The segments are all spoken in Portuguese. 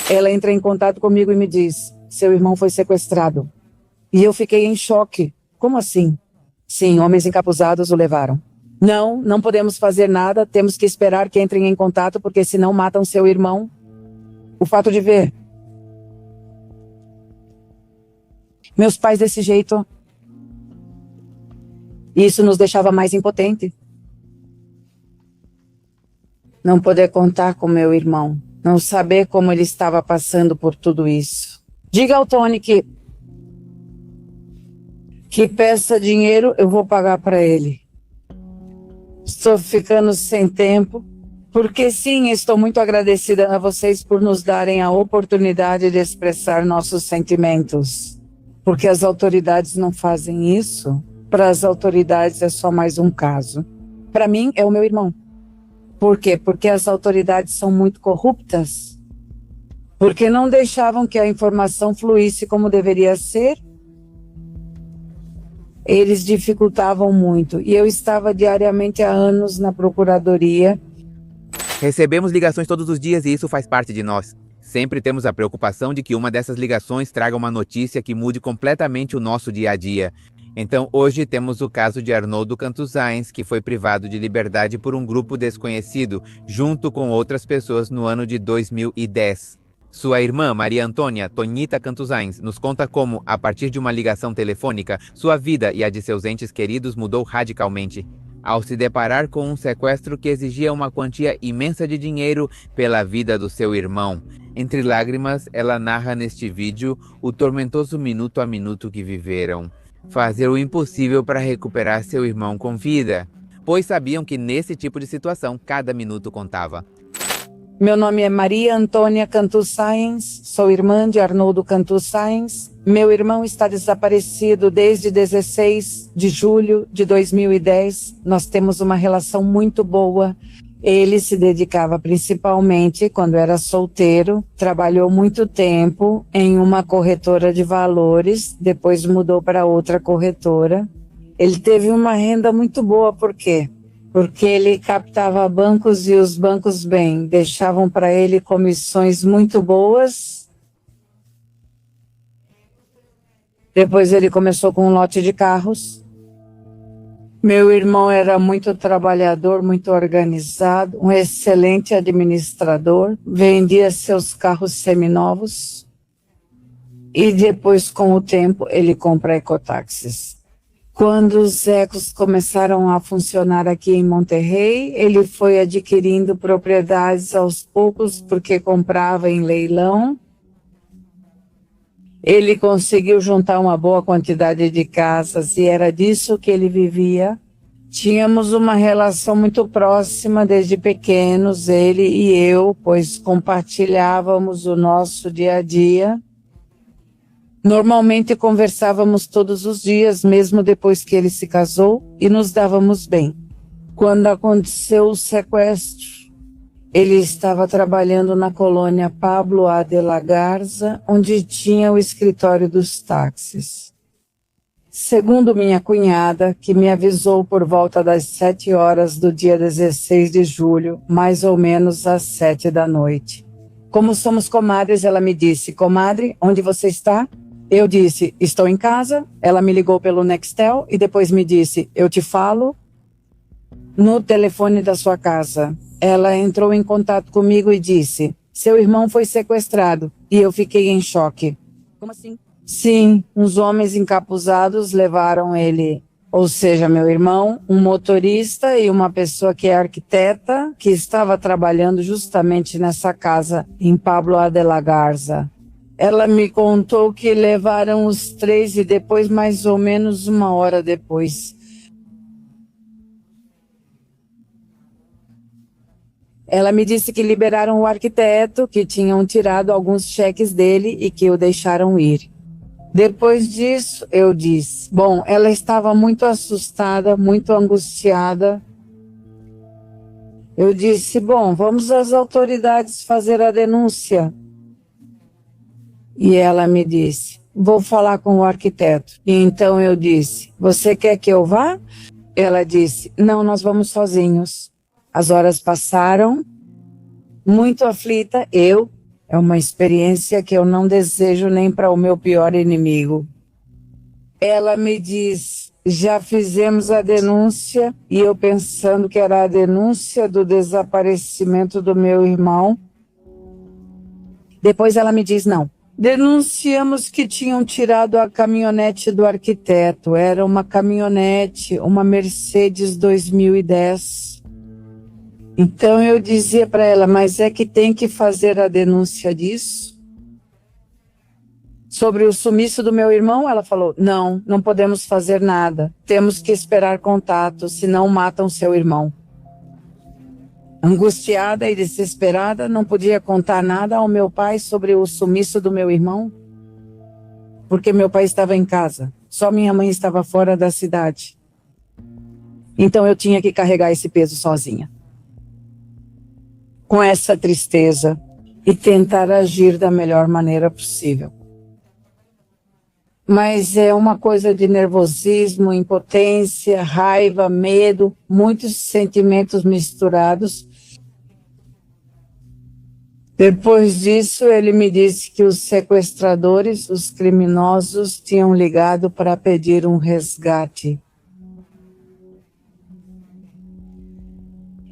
Ela entra em contato comigo e me diz: seu irmão foi sequestrado. E eu fiquei em choque. Como assim? Sim, homens encapuzados o levaram. Não, não podemos fazer nada, temos que esperar que entrem em contato, porque senão matam seu irmão. O fato de ver meus pais desse jeito, isso nos deixava mais impotente. Não poder contar com meu irmão, não saber como ele estava passando por tudo isso. Diga ao Tony que peça dinheiro, eu vou pagar para ele. Estou ficando sem tempo, porque sim, estou muito agradecida a vocês por nos darem a oportunidade de expressar nossos sentimentos. Porque as autoridades não fazem isso. Para as autoridades é só mais um caso. Para mim, é o meu irmão. Por quê? Porque as autoridades são muito corruptas. Porque não deixavam que a informação fluísse como deveria ser. Eles dificultavam muito. E eu estava diariamente há anos na procuradoria. Recebemos ligações todos os dias e isso faz parte de nós. Sempre temos a preocupação de que uma dessas ligações traga uma notícia que mude completamente o nosso dia a dia. Então, hoje temos o caso de Arnoldo Cantuzains, que foi privado de liberdade por um grupo desconhecido, junto com outras pessoas no ano de 2010. Sua irmã, Maria Antônia Tonita Cantuzains, nos conta como, a partir de uma ligação telefônica, sua vida e a de seus entes queridos mudou radicalmente. Ao se deparar com um sequestro que exigia uma quantia imensa de dinheiro pela vida do seu irmão. Entre lágrimas, ela narra neste vídeo o tormentoso minuto a minuto que viveram. Fazer o impossível para recuperar seu irmão com vida, pois sabiam que nesse tipo de situação, cada minuto contava. Meu nome é Maria Antônia Cantuzains, sou irmã de Arnoldo Cantuzains. Meu irmão está desaparecido desde 16 de julho de 2010. Nós temos uma relação muito boa. Ele se dedicava principalmente, quando era solteiro, trabalhou muito tempo em uma corretora de valores, depois mudou para outra corretora. Ele teve uma renda muito boa, por quê? Porque ele captava bancos e os bancos, bem, deixavam para ele comissões muito boas. Depois ele começou com um lote de carros. Meu irmão era muito trabalhador, muito organizado, um excelente administrador, vendia seus carros seminovos e depois, com o tempo, ele compra ecotáxis. Quando os ecos começaram a funcionar aqui em Monterrey, ele foi adquirindo propriedades aos poucos porque comprava em leilão. Ele conseguiu juntar uma boa quantidade de casas e era disso que ele vivia. Tínhamos uma relação muito próxima desde pequenos, ele e eu, pois compartilhávamos o nosso dia a dia. Normalmente conversávamos todos os dias, mesmo depois que ele se casou, e nos dávamos bem. Quando aconteceu o sequestro, ele estava trabalhando na colônia Pablo A. de la Garza, onde tinha o escritório dos táxis. Segundo minha cunhada, que me avisou por volta das 7 horas do dia 16 de julho, mais ou menos às 7 da noite. Como somos comadres, ela me disse: comadre, onde você está? Eu disse: estou em casa. Ela me ligou pelo Nextel e depois me disse: eu te falo no telefone da sua casa. Ela entrou em contato comigo e disse: seu irmão foi sequestrado. E eu fiquei em choque. Como assim? Sim, uns homens encapuzados levaram ele, ou seja, meu irmão, um motorista e uma pessoa que é arquiteta, que estava trabalhando justamente nessa casa em Pablo A. de la Garza. Ela me contou que levaram os 3 e depois, mais ou menos 1 hora depois, ela me disse que liberaram o arquiteto, que tinham tirado alguns cheques dele e que o deixaram ir. Depois disso, eu disse, bom, ela estava muito assustada, muito angustiada. Eu disse, bom, vamos às autoridades fazer a denúncia. E ela me disse, vou falar com o arquiteto. E então eu disse, você quer que eu vá? Ela disse, não, nós vamos sozinhos. As horas passaram, muito aflita, eu É uma experiência que eu não desejo nem para o meu pior inimigo. Ela me diz, já fizemos a denúncia, e eu pensando que era a denúncia do desaparecimento do meu irmão. Depois ela me diz, não. Denunciamos que tinham tirado a caminhonete do arquiteto. Era uma caminhonete, uma Mercedes 2010. Então eu dizia para ela, mas é que tem que fazer a denúncia disso? Sobre o sumiço do meu irmão, ela falou, não podemos fazer nada. Temos que esperar contato, senão matam seu irmão. Angustiada e desesperada, não podia contar nada ao meu pai sobre o sumiço do meu irmão, porque meu pai estava em casa, só minha mãe estava fora da cidade. Então eu tinha que carregar esse peso sozinha, com essa tristeza, e tentar agir da melhor maneira possível. Mas é uma coisa de nervosismo, impotência, raiva, medo, muitos sentimentos misturados. Depois disso, ele me disse que os sequestradores, os criminosos, tinham ligado para pedir um resgate.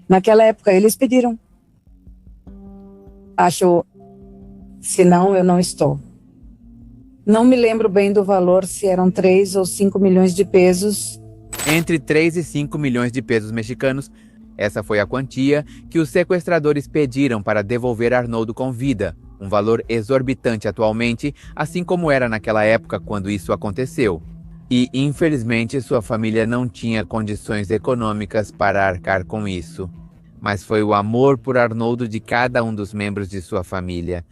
Naquela época, eles pediram. Acho, senão eu não estou. Não me lembro bem do valor, se eram 3 ou 5 milhões de pesos. Entre 3 e 5 milhões de pesos mexicanos, essa foi a quantia que os sequestradores pediram para devolver Arnoldo com vida, um valor exorbitante atualmente, assim como era naquela época quando isso aconteceu. E, infelizmente, sua família não tinha condições econômicas para arcar com isso. Mas foi o amor por Arnoldo de cada um dos membros de sua família,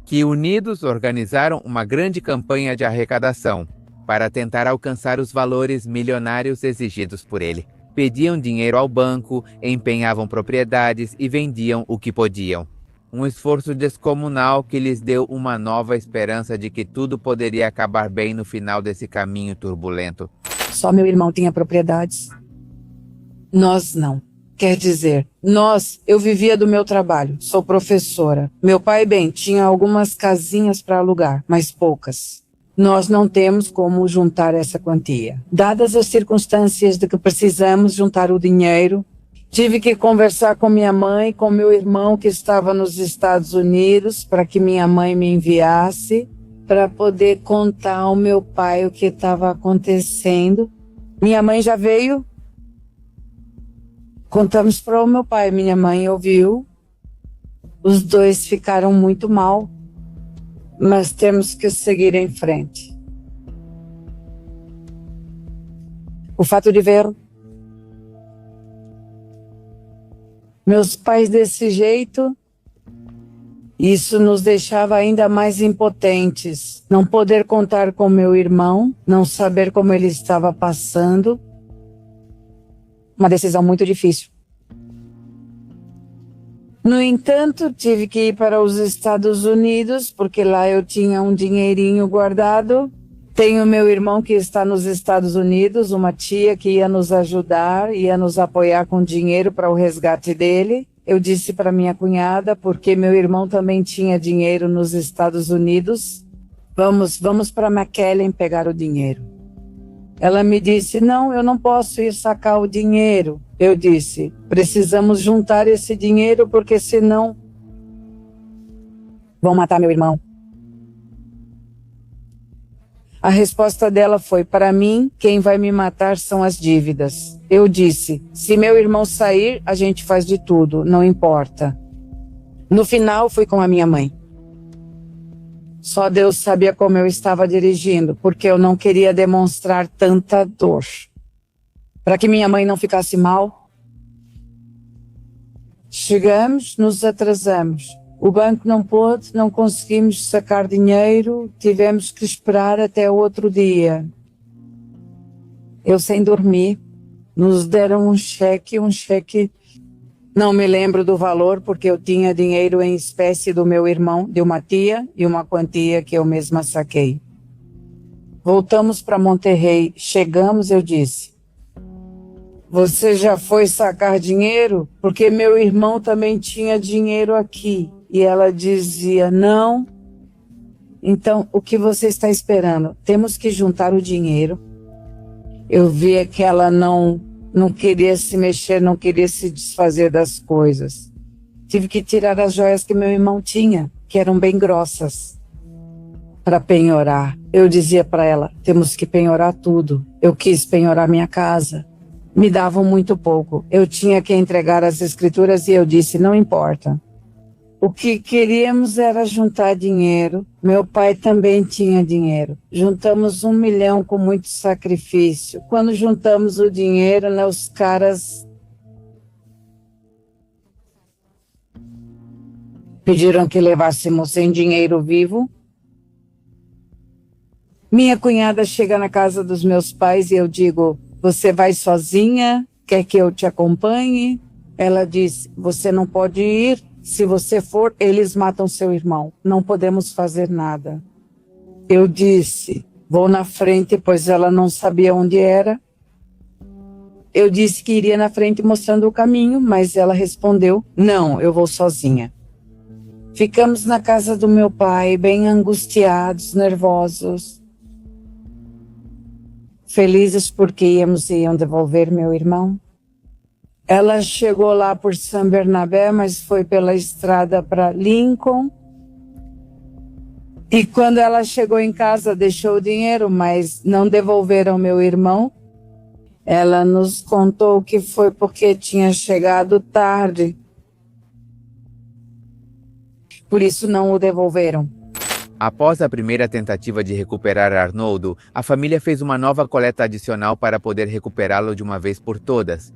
que unidos organizaram uma grande campanha de arrecadação para tentar alcançar os valores milionários exigidos por ele. Pediam dinheiro ao banco, empenhavam propriedades e vendiam o que podiam. Um esforço descomunal que lhes deu uma nova esperança de que tudo poderia acabar bem no final desse caminho turbulento. Só meu irmão tinha propriedades. Nós não. Quer dizer, eu vivia do meu trabalho, sou professora. Meu pai, bem, tinha algumas casinhas para alugar, mas poucas. Nós não temos como juntar essa quantia. Dadas as circunstâncias de que precisamos juntar o dinheiro, tive que conversar com minha mãe, com meu irmão que estava nos Estados Unidos, para que minha mãe me enviasse, para poder contar ao meu pai o que estava acontecendo. Minha mãe já veio. Contamos para o meu pai, minha mãe ouviu, os dois ficaram muito mal, mas temos que seguir em frente. O fato de ver meus pais desse jeito, isso nos deixava ainda mais impotentes. Não poder contar com meu irmão, não saber como ele estava passando. Uma decisão muito difícil. No entanto, tive que ir para os Estados Unidos, porque lá eu tinha um dinheirinho guardado. Tenho meu irmão que está nos Estados Unidos, uma tia que ia nos ajudar, ia nos apoiar com dinheiro para o resgate dele. Eu disse para minha cunhada, porque meu irmão também tinha dinheiro nos Estados Unidos, vamos para McAllen pegar o dinheiro. Ela me disse, não, eu não posso ir sacar o dinheiro. Eu disse, precisamos juntar esse dinheiro porque senão vão matar meu irmão. A resposta dela foi, para mim, quem vai me matar são as dívidas. Eu disse, se meu irmão sair, a gente faz de tudo, não importa. No final, fui com a minha mãe. Só Deus sabia como eu estava dirigindo, porque eu não queria demonstrar tanta dor. Para que minha mãe não ficasse mal. Chegamos, nos atrasamos. O banco não pôde, não conseguimos sacar dinheiro, tivemos que esperar até outro dia. Eu sem dormir, nos deram um cheque, não me lembro do valor, porque eu tinha dinheiro em espécie do meu irmão, de uma tia, e uma quantia que eu mesma saquei. Voltamos para Monterrey, chegamos, eu disse, você já foi sacar dinheiro? Porque meu irmão também tinha dinheiro aqui, E ela dizia: não. Então, o que você está esperando? Temos que juntar o dinheiro. Eu via que ela não queria se mexer, não queria se desfazer das coisas. Tive que tirar as joias que meu irmão tinha, que eram bem grossas, para penhorar. Eu dizia para ela: temos que penhorar tudo. Eu quis penhorar minha casa. Me davam muito pouco. Eu tinha que entregar as escrituras e eu disse: não importa. O que queríamos era juntar dinheiro. Meu pai também tinha dinheiro. Juntamos 1 milhão com muito sacrifício. Quando juntamos o dinheiro, né, os caras pediram que levássemos sem dinheiro vivo. Minha cunhada chega na casa dos meus pais e eu digo: você vai sozinha? Quer que eu te acompanhe? Ela diz: você não pode ir. Se você for, eles matam seu irmão. Não podemos fazer nada. Eu disse: vou na frente, pois ela não sabia onde era. Eu disse que iria na frente mostrando o caminho, mas ela respondeu: não, eu vou sozinha. Ficamos na casa do meu pai, bem angustiados, nervosos, felizes porque iam devolver meu irmão. Ela chegou lá por São Bernabé, mas foi pela estrada para Lincoln. E quando ela chegou em casa, deixou o dinheiro, mas não devolveram meu irmão. Ela nos contou que foi porque tinha chegado tarde. Por isso não o devolveram. Após a primeira tentativa de recuperar Arnoldo, a família fez uma nova coleta adicional para poder recuperá-lo de uma vez por todas.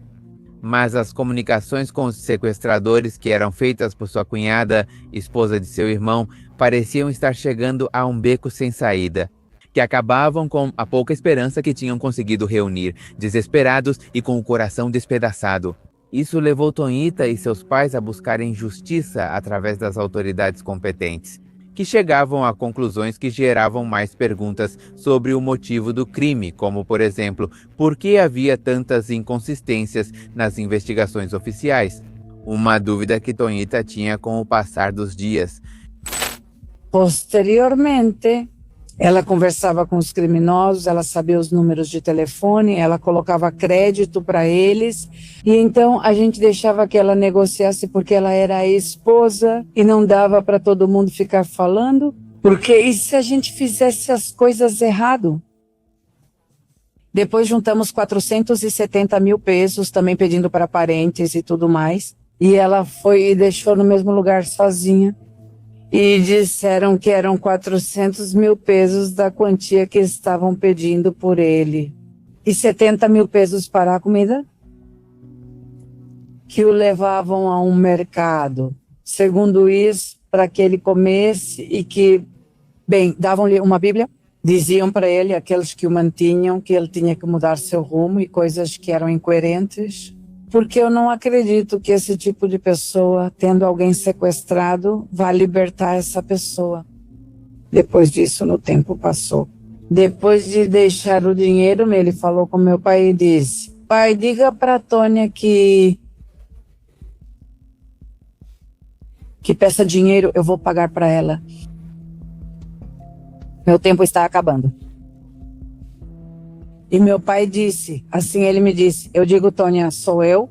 Mas as comunicações com os sequestradores, que eram feitas por sua cunhada, esposa de seu irmão, pareciam estar chegando a um beco sem saída, que acabavam com a pouca esperança que tinham conseguido reunir, desesperados e com o coração despedaçado. Isso levou Tonhita e seus pais a buscarem justiça através das autoridades competentes, que chegavam a conclusões que geravam mais perguntas sobre o motivo do crime, como, por exemplo, por que havia tantas inconsistências nas investigações oficiais? Uma dúvida que Tonhita tinha com o passar dos dias. Posteriormente, ela conversava com os criminosos, ela sabia os números de telefone, ela colocava crédito para eles, e então a gente deixava que ela negociasse porque ela era a esposa e não dava para todo mundo ficar falando, porque e se a gente fizesse as coisas errado? Depois juntamos 470 mil pesos, também pedindo para parentes e tudo mais, e ela foi e deixou no mesmo lugar sozinha. E disseram que eram 400 mil pesos da quantia que estavam pedindo por ele. E 70 mil pesos para a comida? Que o levavam a um mercado. Segundo isso, para que ele comesse e que, bem, davam-lhe uma Bíblia. Diziam para ele, aqueles que o mantinham, que ele tinha que mudar seu rumo e coisas que eram incoerentes. Porque eu não acredito que esse tipo de pessoa, tendo alguém sequestrado, vá libertar essa pessoa. Depois disso, no tempo passou. Depois de deixar o dinheiro, ele falou com meu pai e disse: pai, diga para a Tônia que peça dinheiro, eu vou pagar para ela. Meu tempo está acabando. E meu pai disse, assim ele me disse: eu digo, Tônia, sou eu.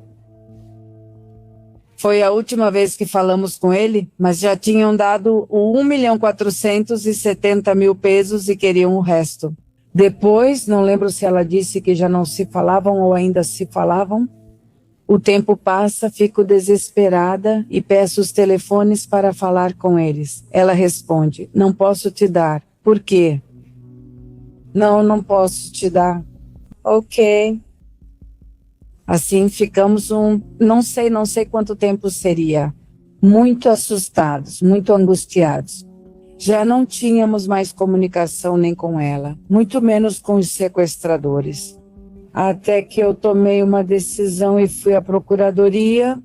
Foi a última vez que falamos com ele, mas já tinham dado o 1.470.000 pesos e queriam o resto. Depois, não lembro se ela disse que já não se falavam ou ainda se falavam. O tempo passa, fico desesperada e peço os telefones para falar com eles. Ela responde: não posso te dar. Por quê? Não posso te dar. Ok. Assim ficamos não sei quanto tempo seria. Muito assustados, muito angustiados. Já não tínhamos mais comunicação nem com ela, muito menos com os sequestradores. Até que eu tomei uma decisão e fui à procuradoria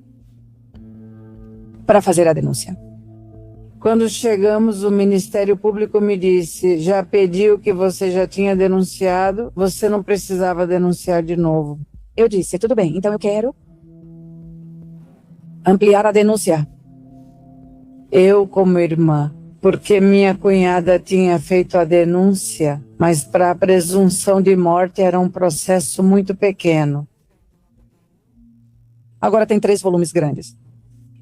para fazer a denúncia. Quando chegamos, o Ministério Público me disse: já pediu que você já tinha denunciado, você não precisava denunciar de novo. Eu disse: tudo bem, então eu quero ampliar a denúncia. eu como irmã, porque minha cunhada tinha feito a denúncia, mas para a presunção de morte era um processo muito pequeno. Agora tem 3 volumes grandes.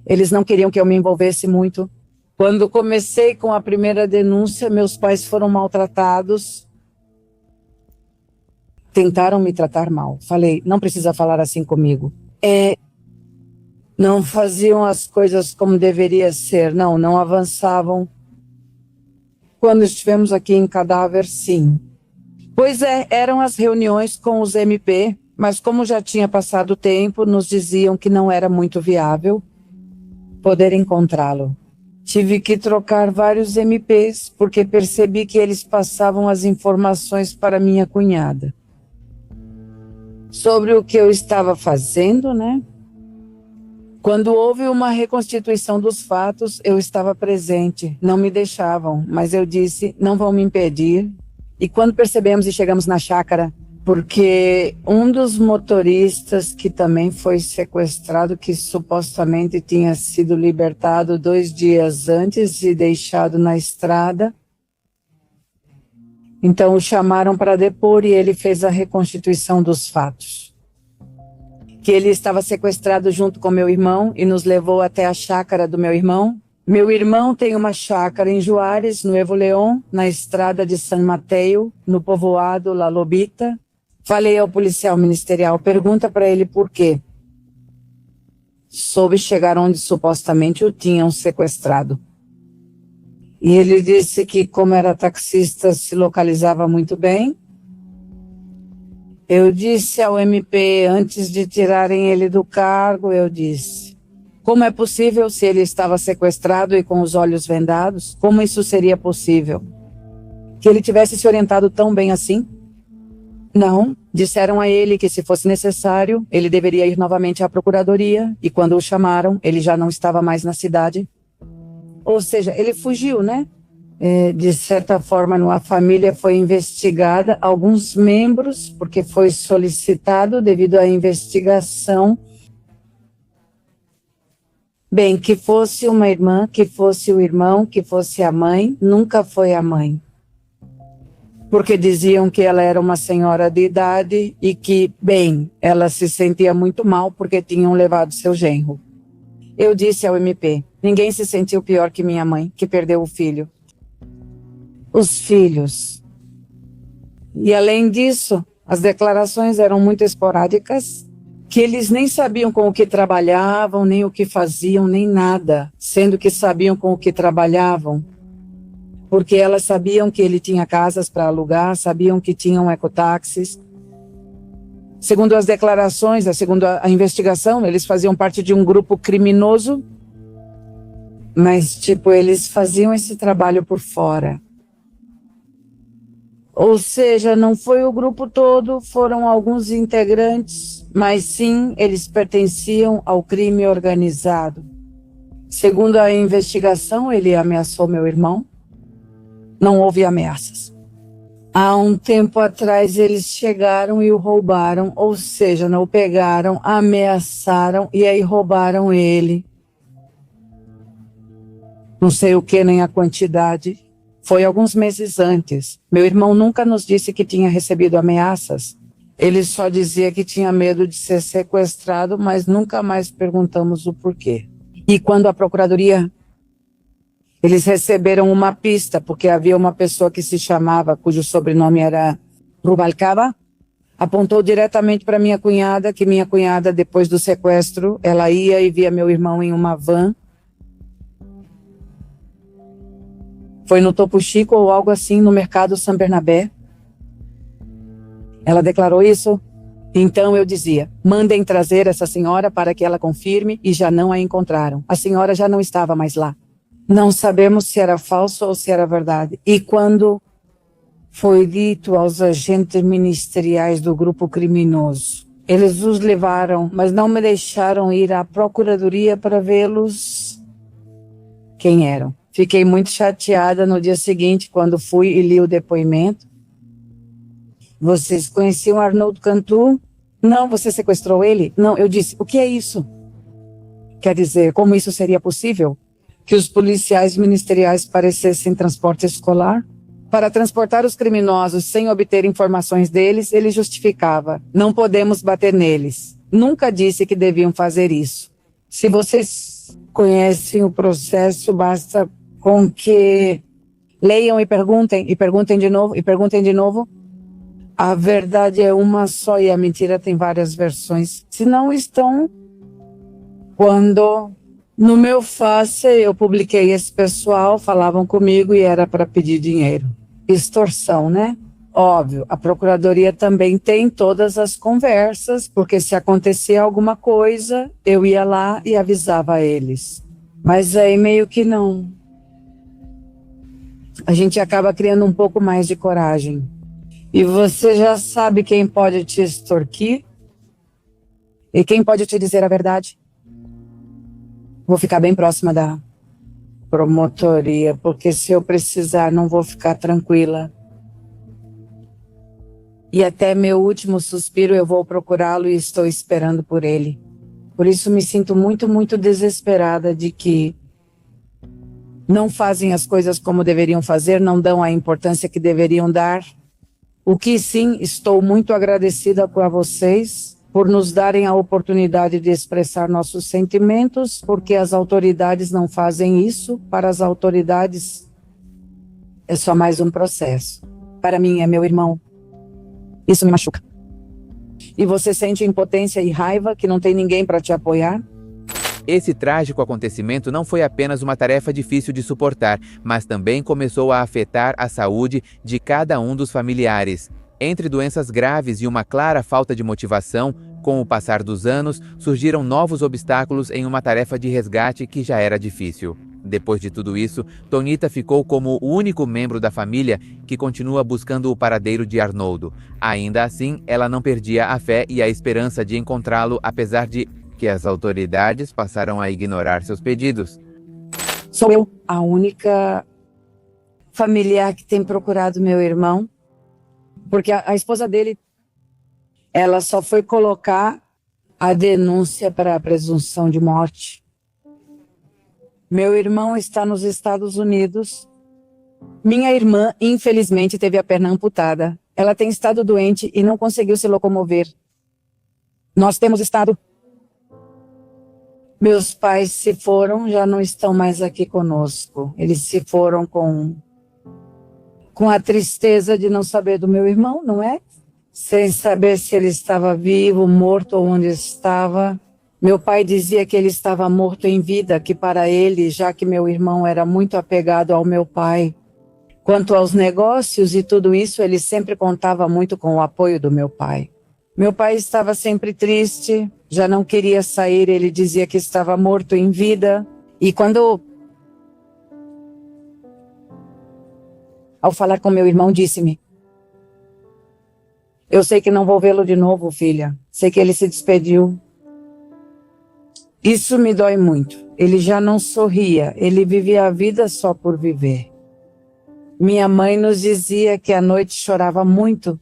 Eles não queriam que eu me envolvesse muito. Quando comecei com a primeira denúncia, meus pais foram maltratados. Tentaram me tratar mal. Falei, não precisa falar assim comigo. Não faziam as coisas como deveria ser. Não avançavam. Quando estivemos aqui em Cadáver, sim. Pois eram as reuniões com os MP, mas como já tinha passado o tempo, nos diziam que não era muito viável poder encontrá-lo. Tive que trocar vários MPs, porque percebi que eles passavam as informações para minha cunhada. Sobre o que eu estava fazendo, né? Quando houve uma reconstituição dos fatos, eu estava presente. Não me deixavam, mas eu disse, não vão me impedir. E quando percebemos e chegamos na chácara, porque um dos motoristas que também foi sequestrado, que supostamente tinha sido libertado 2 dias antes e deixado na estrada, então o chamaram para depor e ele fez a reconstituição dos fatos. Que ele estava sequestrado junto com meu irmão e nos levou até a chácara do meu irmão. Meu irmão tem uma chácara em Juárez, no Evo León, na estrada de San Mateo, no povoado La Lobita. Falei ao policial ministerial, pergunta para ele por quê. Soube chegar onde supostamente o tinham sequestrado. E ele disse que, como era taxista, se localizava muito bem. Eu disse ao MP, antes de tirarem ele do cargo, eu disse, como é possível se ele estava sequestrado e com os olhos vendados? Como isso seria possível? Que ele tivesse se orientado tão bem assim? Não, disseram a ele que se fosse necessário, ele deveria ir novamente à procuradoria, e quando o chamaram, ele já não estava mais na cidade. Ou seja, ele fugiu, né? De certa forma, a família foi investigada, alguns membros, porque foi solicitado devido à investigação. Bem, que fosse uma irmã, que fosse o irmão, que fosse a mãe, nunca foi a mãe. Porque diziam que ela era uma senhora de idade e que, bem, ela se sentia muito mal porque tinham levado seu genro. Eu disse ao MP, ninguém se sentiu pior que minha mãe, que perdeu o filho. Os filhos. E além disso, as declarações eram muito esporádicas, que eles nem sabiam com o que trabalhavam, nem o que faziam, nem nada, sendo que sabiam com o que trabalhavam, porque elas sabiam que ele tinha casas para alugar, sabiam que tinham ecotáxis. Segundo as declarações, segundo a investigação, eles faziam parte de um grupo criminoso, mas, eles faziam esse trabalho por fora. Ou seja, não foi o grupo todo, foram alguns integrantes, mas sim, eles pertenciam ao crime organizado. Segundo a investigação, ele ameaçou meu irmão. Não houve ameaças. Há um tempo atrás, eles chegaram e o roubaram, ou seja, não o pegaram, ameaçaram e aí roubaram ele. Não sei o que, nem a quantidade. Foi alguns meses antes. Meu irmão nunca nos disse que tinha recebido ameaças. Ele só dizia que tinha medo de ser sequestrado, mas nunca mais perguntamos o porquê. E quando a procuradoria, eles receberam uma pista, porque havia uma pessoa que se chamava, cujo sobrenome era Rubalcaba, apontou diretamente para minha cunhada, que minha cunhada, depois do sequestro, ela ia e via meu irmão em uma van. Foi no Topo Chico ou algo assim, no mercado São Bernabé. Ela declarou isso. Então eu dizia, mandem trazer essa senhora para que ela confirme, e já não a encontraram. A senhora já não estava mais lá. Não sabemos se era falso ou se era verdade. E quando foi dito aos agentes ministeriais do grupo criminoso, eles os levaram, mas não me deixaram ir à procuradoria para vê-los quem eram. Fiquei muito chateada no dia seguinte, quando fui e li o depoimento. Vocês conheciam Arnoldo Cantu? Não, você sequestrou ele? Não, eu disse, o que é isso? Quer dizer, como isso seria possível? que os policiais ministeriais parecessem transporte escolar. Para transportar os criminosos sem obter informações deles, ele justificava: não podemos bater neles. Nunca disse que deviam fazer isso. Se vocês conhecem o processo, basta com que leiam e perguntem de novo, e perguntem de novo. A verdade é uma só e a mentira tem várias versões. Se não estão, quando no meu Face eu publiquei esse pessoal, falavam comigo e era para pedir dinheiro. Extorsão, né? Óbvio, a procuradoria também tem todas as conversas, porque se acontecia alguma coisa, eu ia lá e avisava eles. Mas aí meio que não. A gente acaba criando um pouco mais de coragem. E você já sabe quem pode te extorquir? E quem pode te dizer a verdade? Vou ficar bem próxima da promotoria, porque se eu precisar, não vou ficar tranquila. E até meu último suspiro eu vou procurá-lo e estou esperando por ele. Por isso me sinto muito, muito desesperada de que não fazem as coisas como deveriam fazer, não dão a importância que deveriam dar. O que sim, estou muito agradecida a vocês por nos darem a oportunidade de expressar nossos sentimentos, porque as autoridades não fazem isso. Para as autoridades é só mais um processo. Para mim é meu irmão. Isso me machuca. E você sente impotência e raiva que não tem ninguém para te apoiar? Esse trágico acontecimento não foi apenas uma tarefa difícil de suportar, mas também começou a afetar a saúde de cada um dos familiares. Entre doenças graves e uma clara falta de motivação, com o passar dos anos, surgiram novos obstáculos em uma tarefa de resgate que já era difícil. Depois de tudo isso, Tonita ficou como o único membro da família que continua buscando o paradeiro de Arnoldo. Ainda assim, ela não perdia a fé e a esperança de encontrá-lo, apesar de que as autoridades passaram a ignorar seus pedidos. Sou eu a única familiar que tem procurado meu irmão, porque a esposa dele, ela só foi colocar a denúncia para a presunção de morte. Meu irmão está nos Estados Unidos. Minha irmã, infelizmente, teve a perna amputada. Ela tem estado doente e não conseguiu se locomover. Nós temos estado... Meus pais se foram, já não estão mais aqui conosco. Eles se foram com a tristeza de não saber do meu irmão, não é? Sem saber se ele estava vivo, morto ou onde estava. Meu pai dizia que ele estava morto em vida, que para ele, já que meu irmão era muito apegado ao meu pai, quanto aos negócios e tudo isso, ele sempre contava muito com o apoio do meu pai. Meu pai estava sempre triste, já não queria sair, ele dizia que estava morto em vida. E quando, ao falar com meu irmão, disse-me: eu sei que não vou vê-lo de novo, filha. Sei que ele se despediu. Isso me dói muito. Ele já não sorria, ele vivia a vida só por viver. Minha mãe nos dizia que à noite chorava muito.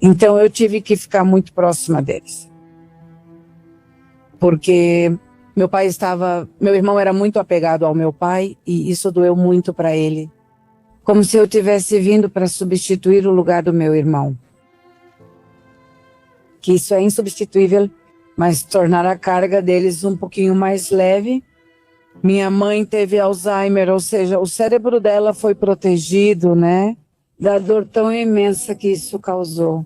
Então eu tive que ficar muito próxima deles. Porque meu irmão era muito apegado ao meu pai e isso doeu muito para ele. Como se eu tivesse vindo para substituir o lugar do meu irmão. Que isso é insubstituível, mas tornar a carga deles um pouquinho mais leve. Minha mãe teve Alzheimer, ou seja, o cérebro dela foi protegido, né? Da dor tão imensa que isso causou.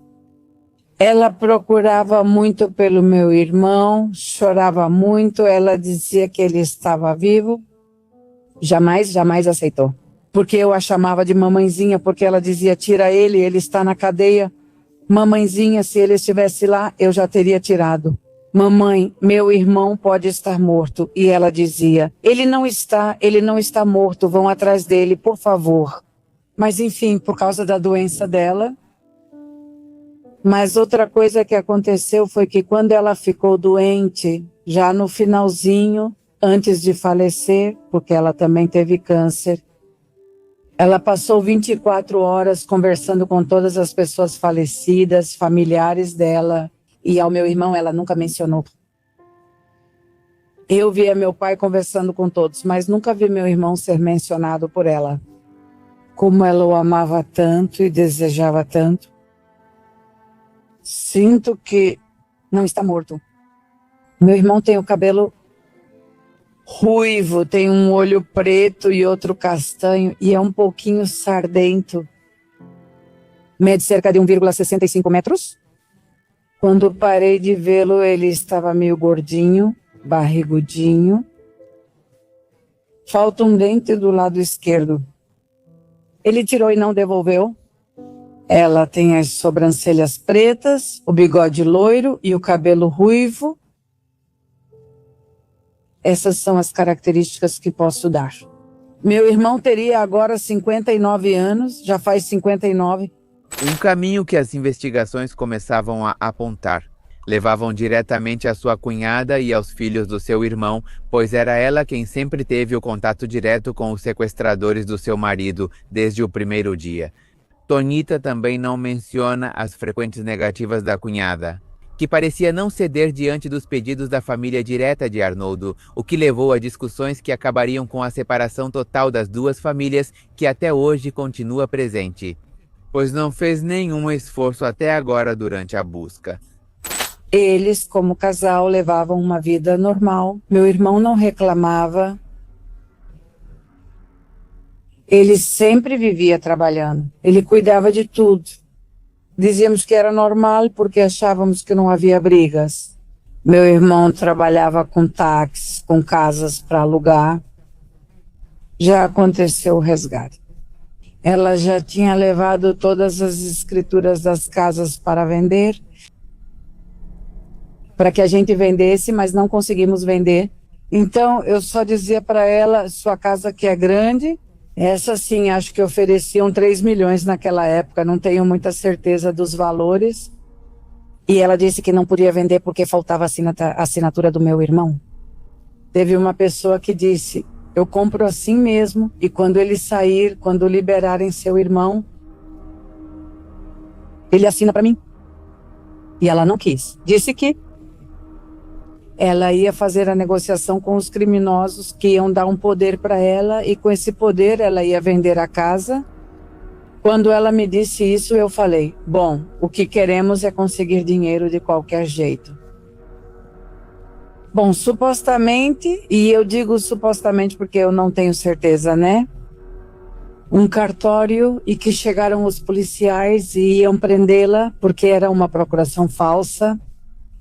Ela procurava muito pelo meu irmão, chorava muito, ela dizia que ele estava vivo. Jamais, jamais aceitou. Porque eu a chamava de mamãezinha, porque ela dizia: tira ele, ele está na cadeia. Mamãezinha, se ele estivesse lá, eu já teria tirado. Mamãe, meu irmão pode estar morto. E ela dizia: ele não está morto, vão atrás dele, por favor. Mas enfim, por causa da doença dela. Mas outra coisa que aconteceu foi que quando ela ficou doente, já no finalzinho, antes de falecer, porque ela também teve câncer, ela passou 24 horas conversando com todas as pessoas falecidas, familiares dela, e ao meu irmão ela nunca mencionou. Eu via meu pai conversando com todos, mas nunca vi meu irmão ser mencionado por ela. Como ela o amava tanto e desejava tanto. Sinto que não está morto. Meu irmão tem o cabelo ruivo, tem um olho preto e outro castanho e é um pouquinho sardento. Mede cerca de 1,65 metros. Quando parei de vê-lo, ele estava meio gordinho, barrigudinho. Falta um dente do lado esquerdo. Ele tirou e não devolveu. Ela tem as sobrancelhas pretas, o bigode loiro e o cabelo ruivo. Essas são as características que posso dar. Meu irmão teria agora 59 anos, já faz 59. Um caminho que as investigações começavam a apontar. Levavam diretamente à sua cunhada e aos filhos do seu irmão, pois era ela quem sempre teve o contato direto com os sequestradores do seu marido desde o primeiro dia. Tonita também não menciona as frequentes negativas da cunhada, que parecia não ceder diante dos pedidos da família direta de Arnoldo, o que levou a discussões que acabariam com a separação total das duas famílias, que até hoje continua presente, pois não fez nenhum esforço até agora durante a busca. Eles, como casal, levavam uma vida normal. Meu irmão não reclamava. Ele sempre vivia trabalhando. Ele cuidava de tudo. Dizíamos que era normal porque achávamos que não havia brigas. Meu irmão trabalhava com táxis, com casas para alugar. Já aconteceu o resgate. Ela já tinha levado todas as escrituras das casas para vender, para que a gente vendesse, mas não conseguimos vender. Então eu só dizia para ela, sua casa que é grande, essa sim, acho que ofereciam 3 milhões naquela época, não tenho muita certeza dos valores. E ela disse que não podia vender porque faltava a assinatura do meu irmão. Teve uma pessoa que disse, eu compro assim mesmo, e quando ele sair, quando liberarem seu irmão, ele assina para mim. E ela não quis. Disse que ela ia fazer a negociação com os criminosos que iam dar um poder para ela e com esse poder ela ia vender a casa. Quando ela me disse isso, eu falei, bom, o que queremos é conseguir dinheiro de qualquer jeito. Bom, supostamente, e eu digo supostamente porque eu não tenho certeza, né? Um cartório e que chegaram os policiais e iam prendê-la porque era uma procuração falsa.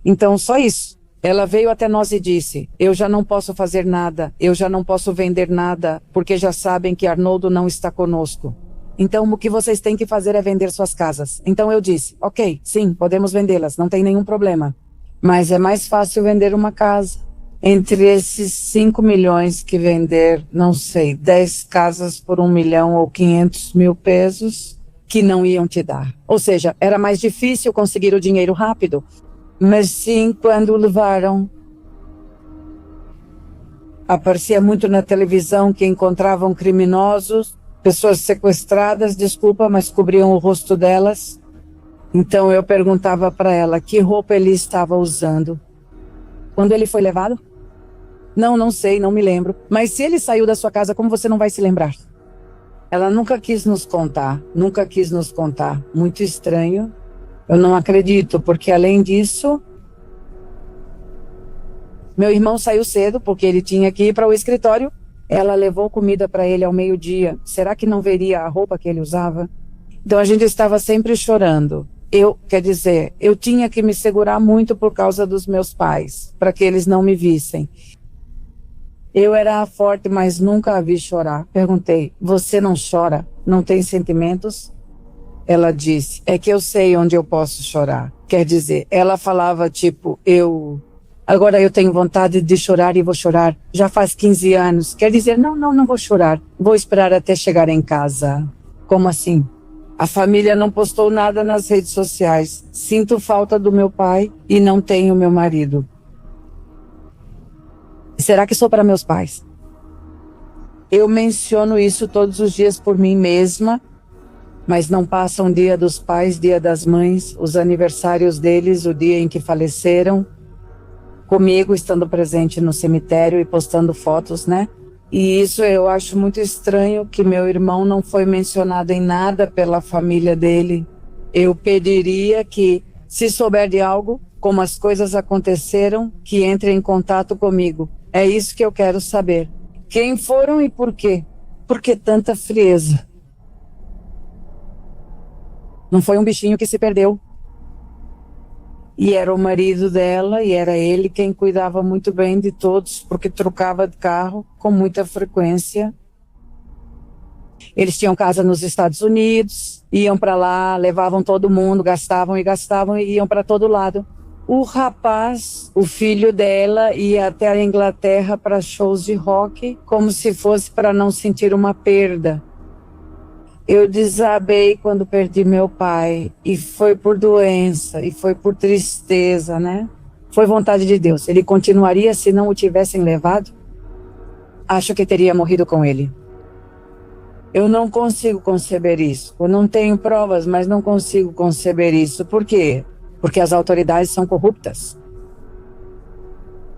Então, só isso. Ela veio até nós e disse, eu já não posso fazer nada, eu já não posso vender nada, porque já sabem que Arnoldo não está conosco. Então o que vocês têm que fazer é vender suas casas. Então eu disse, ok, sim, podemos vendê-las, não tem nenhum problema. Mas é mais fácil vender uma casa. Entre esses 5 milhões que vender, não sei, 10 casas por 1 milhão ou 500 mil pesos, que não iam te dar. Ou seja, era mais difícil conseguir o dinheiro rápido. Mas sim, quando levaram, aparecia muito na televisão que encontravam criminosos, pessoas sequestradas, desculpa, mas cobriam o rosto delas. Então eu perguntava para ela que roupa ele estava usando. Quando ele foi levado? Não sei, não me lembro. Mas se ele saiu da sua casa, como você não vai se lembrar? Ela nunca quis nos contar, nunca quis nos contar. Muito estranho. Eu não acredito, porque além disso, meu irmão saiu cedo, porque ele tinha que ir para o escritório. Ela levou comida para ele ao meio-dia. Será que não veria a roupa que ele usava? Então a gente estava sempre chorando. Quer dizer, eu tinha que me segurar muito por causa dos meus pais, para que eles não me vissem. Eu era forte, mas nunca a vi chorar. Perguntei, você não chora? Não tem sentimentos? Ela disse, é que eu sei onde eu posso chorar. Quer dizer, ela falava tipo, agora eu tenho vontade de chorar e vou chorar. Já faz 15 anos. Quer dizer, não vou chorar. Vou esperar até chegar em casa. Como assim? A família não postou nada nas redes sociais. Sinto falta do meu pai e não tenho meu marido. Será que sou para meus pais? Eu menciono isso todos os dias por mim mesma, mas não passam dia dos pais, dia das mães, os aniversários deles, o dia em que faleceram. comigo, estando presente no cemitério e postando fotos, né? E isso eu acho muito estranho, que meu irmão não foi mencionado em nada pela família dele. Eu pediria que, se souber de algo, como as coisas aconteceram, que entre em contato comigo. É isso que eu quero saber. Quem foram e por quê? Por que tanta frieza? Não foi um bichinho que se perdeu. E era o marido dela, e era ele quem cuidava muito bem de todos, porque trocava de carro com muita frequência. Eles tinham casa nos Estados Unidos, iam para lá, levavam todo mundo, gastavam e iam para todo lado. O rapaz, o filho dela, ia até a Inglaterra para shows de rock, como se fosse para não sentir uma perda. Eu desabei quando perdi meu pai, e foi por doença, e foi por tristeza, né? Foi vontade de Deus. Ele continuaria se não o tivessem levado? Acho que teria morrido com ele. Eu não consigo conceber isso. Eu não tenho provas, mas não consigo conceber isso. Por quê? Porque as autoridades são corruptas.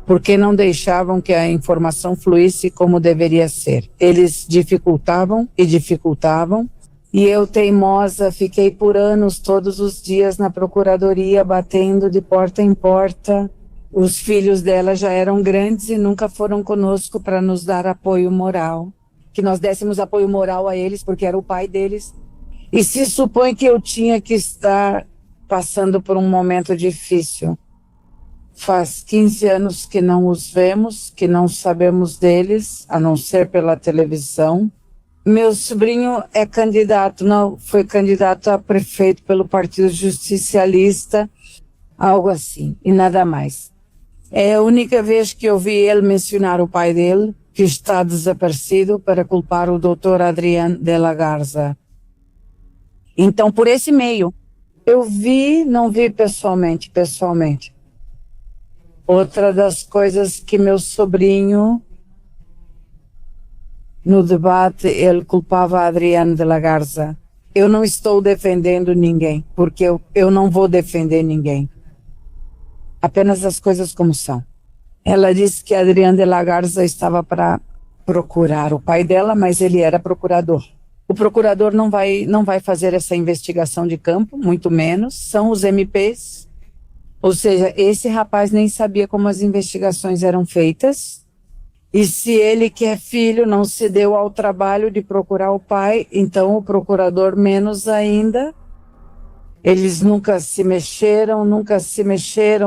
Porque não deixavam que a informação fluísse como deveria ser. Eles dificultavam e dificultavam. E eu, teimosa, fiquei por anos, todos os dias na procuradoria, batendo de porta em porta. Os filhos dela já eram grandes e nunca foram conosco para nos dar apoio moral. Que nós dessemos apoio moral a eles, porque era o pai deles. E se supõe que eu tinha que estar passando por um momento difícil. Faz 15 anos que não os vemos, que não sabemos deles, a não ser pela televisão. Meu sobrinho é candidato, não, foi candidato a prefeito pelo Partido Justicialista, algo assim, e nada mais. É a única vez que eu vi ele mencionar o pai dele, que está desaparecido, para culpar o Dr. Adrián de la Garza. Então, por esse meio, eu vi, não vi pessoalmente. Outra das coisas que meu sobrinho, no debate, ele culpava Adrián de la Garza. Eu não estou defendendo ninguém, porque eu não vou defender ninguém. Apenas as coisas como são. Ela disse que Adrián de la Garza estava para procurar o pai dela, mas ele era procurador. O procurador não vai fazer essa investigação de campo, muito menos, são os MPs. Ou seja, esse rapaz nem sabia como as investigações eram feitas. E se ele, que é filho, não se deu ao trabalho de procurar o pai, então o procurador menos ainda. Eles nunca se mexeram,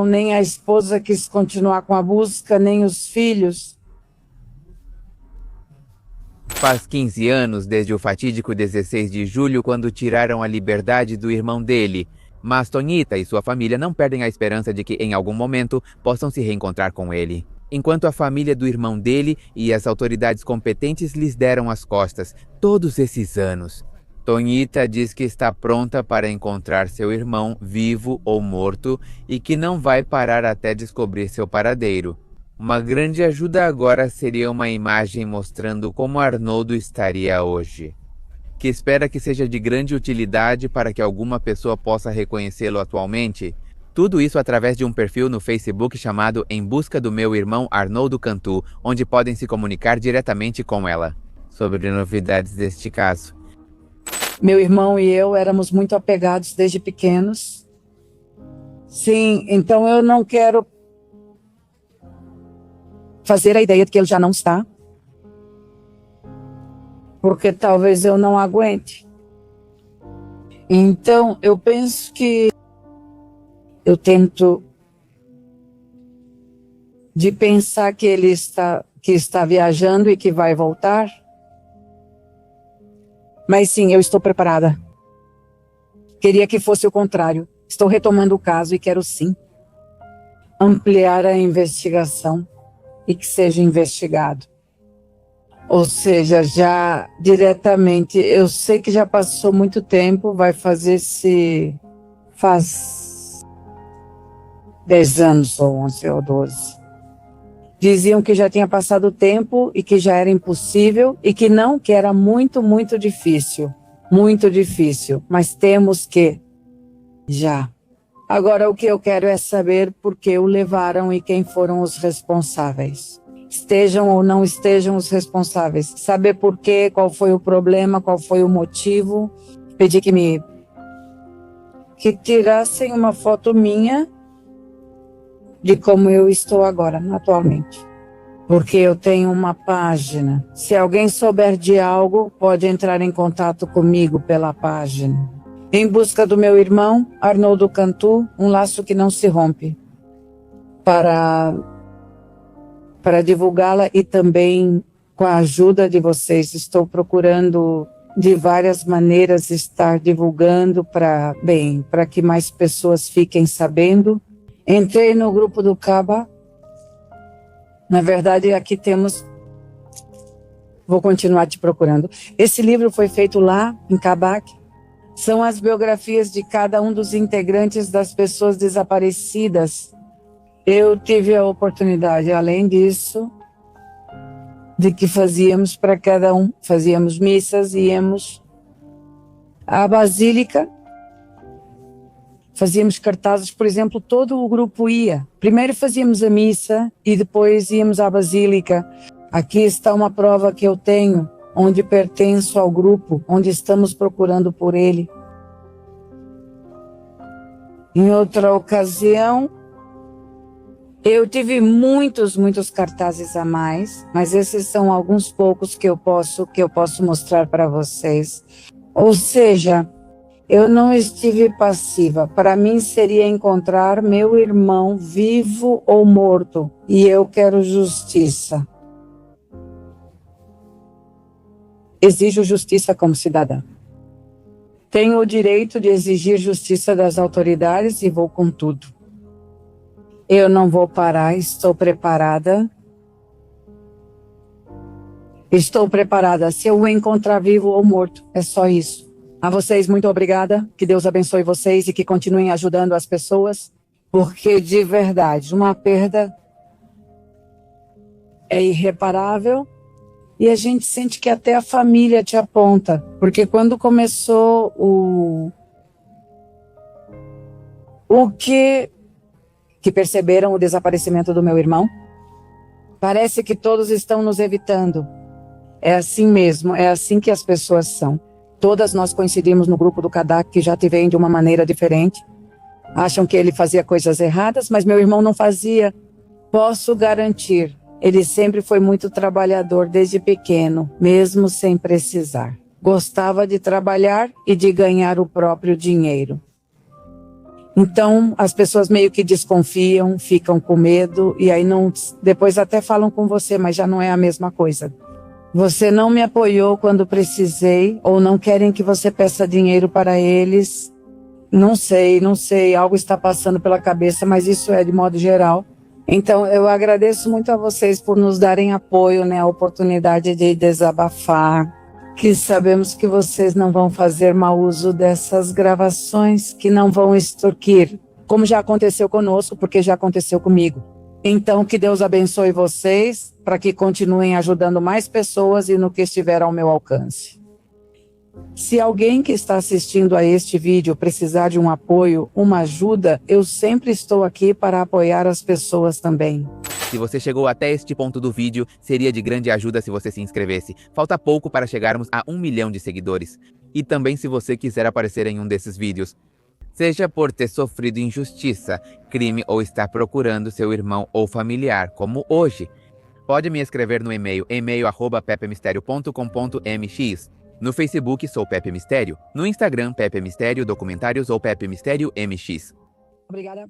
nem a esposa quis continuar com a busca, nem os filhos. Faz 15 anos desde o fatídico 16 de julho, quando tiraram a liberdade do irmão dele. Mas Tonhita e sua família não perdem a esperança de que, em algum momento, possam se reencontrar com ele. Enquanto a família do irmão dele e as autoridades competentes lhes deram as costas todos esses anos. Tonhita diz que está pronta para encontrar seu irmão, vivo ou morto, e que não vai parar até descobrir seu paradeiro. Uma grande ajuda agora seria uma imagem mostrando como Arnoldo estaria hoje, que espera que seja de grande utilidade para que alguma pessoa possa reconhecê-lo atualmente. Tudo isso através de um perfil no Facebook chamado Em Busca do Meu Irmão Arnoldo Cantu, onde podem se comunicar diretamente com ela sobre novidades deste caso. Meu irmão e eu éramos muito apegados desde pequenos. Sim, então eu não quero fazer a ideia de que ele já não está, porque talvez eu não aguente. Então eu penso que eu tento de pensar que ele está viajando e que vai voltar. Mas sim, eu estou preparada. Queria que fosse o contrário. Estou retomando o caso e quero sim ampliar a investigação e que seja investigado. Ou seja, já diretamente, eu sei que já passou muito tempo, faz 10 anos, ou 11 ou 12. Diziam que já tinha passado o tempo e que já era impossível e que não, que era muito, muito difícil, mas temos que já Agora o que eu quero é saber por que o levaram e quem foram os responsáveis. Estejam ou não estejam os responsáveis. Saber por quê, qual foi o problema, qual foi o motivo. Pedi que tirassem uma foto minha de como eu estou agora, atualmente. Porque eu tenho uma página. Se alguém souber de algo, pode entrar em contato comigo pela página. Em busca do meu irmão, Arnoldo Cantu, um laço que não se rompe. Para divulgá-la e também com a ajuda de vocês. Estou procurando de várias maneiras estar divulgando para que mais pessoas fiquem sabendo. Entrei no grupo do Caba. Na verdade, aqui temos... Vou continuar te procurando. Esse livro foi feito lá em Kabak. São as biografias de cada um dos integrantes das pessoas desaparecidas. Eu tive a oportunidade, além disso, de que fazíamos para cada um. Fazíamos missas, íamos à Basílica, fazíamos cartazes, por exemplo, todo o grupo ia. Primeiro fazíamos a missa e depois íamos à Basílica. Aqui está uma prova que eu tenho, onde pertenço ao grupo, onde estamos procurando por ele. Em outra ocasião, eu tive muitos cartazes a mais, mas esses são alguns poucos que eu posso mostrar para vocês. Ou seja, eu não estive passiva. Para mim seria encontrar meu irmão vivo ou morto, e eu quero justiça. Exijo justiça como cidadã. Tenho o direito de exigir justiça das autoridades e vou com tudo. Eu não vou parar, estou preparada. Estou preparada, se eu o encontrar vivo ou morto, é só isso. A vocês, muito obrigada, que Deus abençoe vocês e que continuem ajudando as pessoas, porque de verdade, uma perda é irreparável. E a gente sente que até a família te aponta. Porque quando começou o que perceberam o desaparecimento do meu irmão, parece que todos estão nos evitando. É assim mesmo, é assim que as pessoas são. Todas nós coincidimos no grupo do Kadak, que já te veem de uma maneira diferente. Acham que ele fazia coisas erradas, mas meu irmão não fazia. Posso garantir. Ele sempre foi muito trabalhador desde pequeno, mesmo sem precisar. Gostava de trabalhar e de ganhar o próprio dinheiro. Então, as pessoas meio que desconfiam, ficam com medo e aí depois até falam com você, mas já não é a mesma coisa. Você não me apoiou quando precisei ou não querem que você peça dinheiro para eles. Não sei, algo está passando pela cabeça, mas isso é de modo geral. Então, eu agradeço muito a vocês por nos darem apoio, a oportunidade de desabafar, que sabemos que vocês não vão fazer mau uso dessas gravações, que não vão extorquir, como já aconteceu conosco, porque já aconteceu comigo. Então, que Deus abençoe vocês, para que continuem ajudando mais pessoas e no que estiver ao meu alcance. Se alguém que está assistindo a este vídeo precisar de um apoio, uma ajuda, eu sempre estou aqui para apoiar as pessoas também. Se você chegou até este ponto do vídeo, seria de grande ajuda se você se inscrevesse. Falta pouco para chegarmos a 1 milhão de seguidores. E também se você quiser aparecer em um desses vídeos. Seja por ter sofrido injustiça, crime ou estar procurando seu irmão ou familiar, como hoje. Pode me escrever no e-mail@pepemistério.com.mx. No Facebook sou Pepe Mistério. No Instagram, Pepe Mistério Documentários ou Pepe Mistério MX. Obrigada.